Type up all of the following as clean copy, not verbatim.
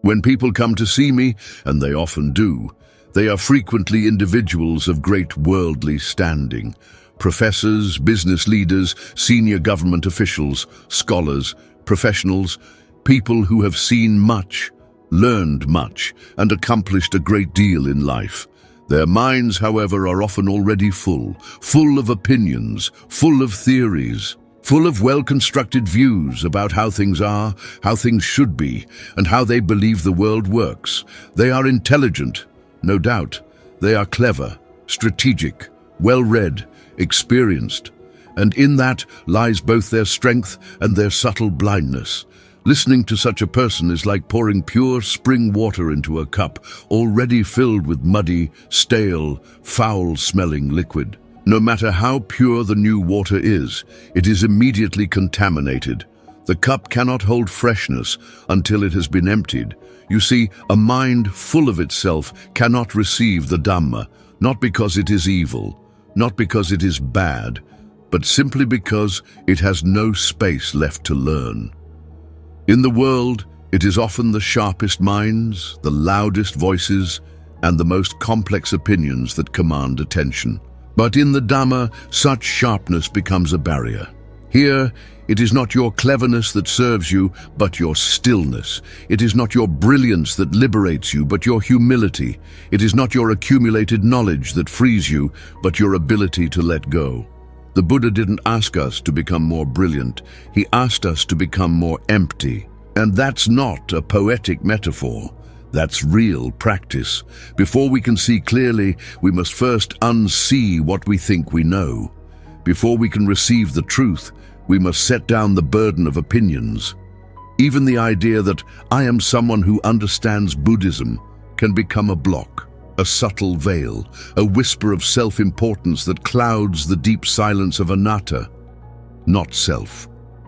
When people come to see me, and they often do, they are frequently individuals of great worldly standing. Professors, business leaders, senior government officials, scholars, professionals, people who have seen much, learned much, and accomplished a great deal in life. Their minds, however, are often already full of opinions, full of theories, full of well-constructed views about how things are, how things should be, and how they believe the world works. They are intelligent, no doubt. They are clever, strategic, well-read, experienced, and in that lies both their strength and their subtle blindness. Listening to such a person is like pouring pure spring water into a cup already filled with muddy, stale, foul-smelling liquid. No matter how pure the new water is, it is immediately contaminated. The cup cannot hold freshness until it has been emptied. You see, a mind full of itself cannot receive the Dhamma, not because it is evil, not because it is bad, but simply because it has no space left to learn. In the world, it is often the sharpest minds, the loudest voices, and the most complex opinions that command attention. But in the Dhamma, such sharpness becomes a barrier. Here, it is not your cleverness that serves you, but your stillness. It is not your brilliance that liberates you, but your humility. It is not your accumulated knowledge that frees you, but your ability to let go. The Buddha didn't ask us to become more brilliant. He asked us to become more empty. And that's not a poetic metaphor. That's real practice. Before we can see clearly, we must first unsee what we think we know. Before we can receive the truth, we must set down the burden of opinions. Even the idea that I am someone who understands Buddhism can become a block, a subtle veil, a whisper of self-importance that clouds the deep silence of anatta, not self.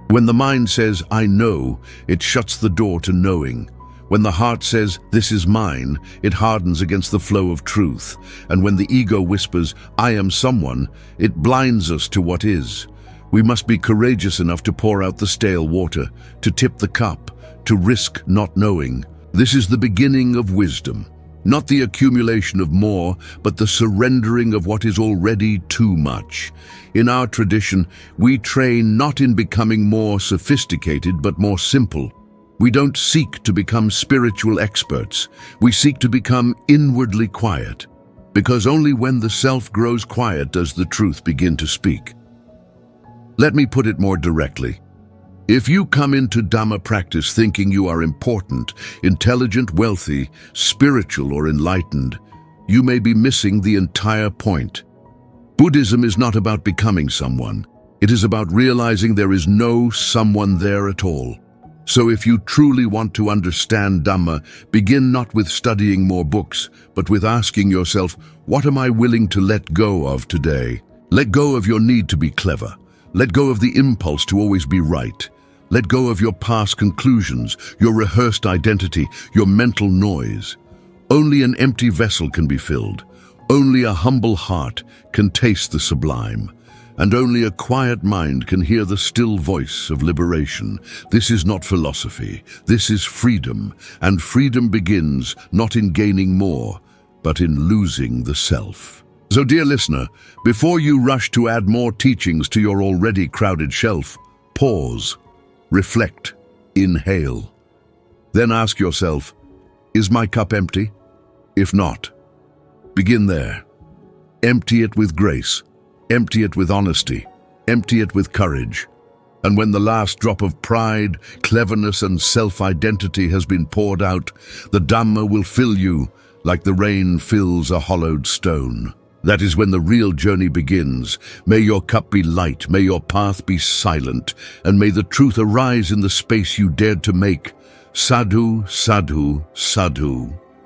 When the mind says, I know, it shuts the door to knowing. When the heart says, this is mine, it hardens against the flow of truth. And when the ego whispers, I am someone, it blinds us to what is. We must be courageous enough to pour out the stale water, to tip the cup, to risk not knowing. This is the beginning of wisdom. Not the accumulation of more, but the surrendering of what is already too much. In our tradition, we train not in becoming more sophisticated, but more simple. We don't seek to become spiritual experts. We seek to become inwardly quiet, because only when the self grows quiet does the truth begin to speak. Let me put it more directly. If you come into Dhamma practice thinking you are important, intelligent, wealthy, spiritual, or enlightened, you may be missing the entire point. Buddhism is not about becoming someone. It is about realizing there is no someone there at all. So if you truly want to understand Dhamma, begin not with studying more books, but with asking yourself, what am I willing to let go of today? Let go of your need to be clever. Let go of the impulse to always be right. Let go of your past conclusions, your rehearsed identity, your mental noise. Only an empty vessel can be filled. Only a humble heart can taste the sublime. And only a quiet mind can hear the still voice of liberation. This is not philosophy. This is freedom. And freedom begins not in gaining more, but in losing the self. So, dear listener, before you rush to add more teachings to your already crowded shelf, pause, reflect, inhale. Then ask yourself, is my cup empty? If not, begin there. Empty it with grace. Empty it with honesty. Empty it with courage. And when the last drop of pride, cleverness, and self-identity has been poured out, the Dhamma will fill you like the rain fills a hollowed stone. That is when the real journey begins. May your cup be light, may your path be silent, and may the truth arise in the space you dared to make. Sadhu, sadhu, sadhu.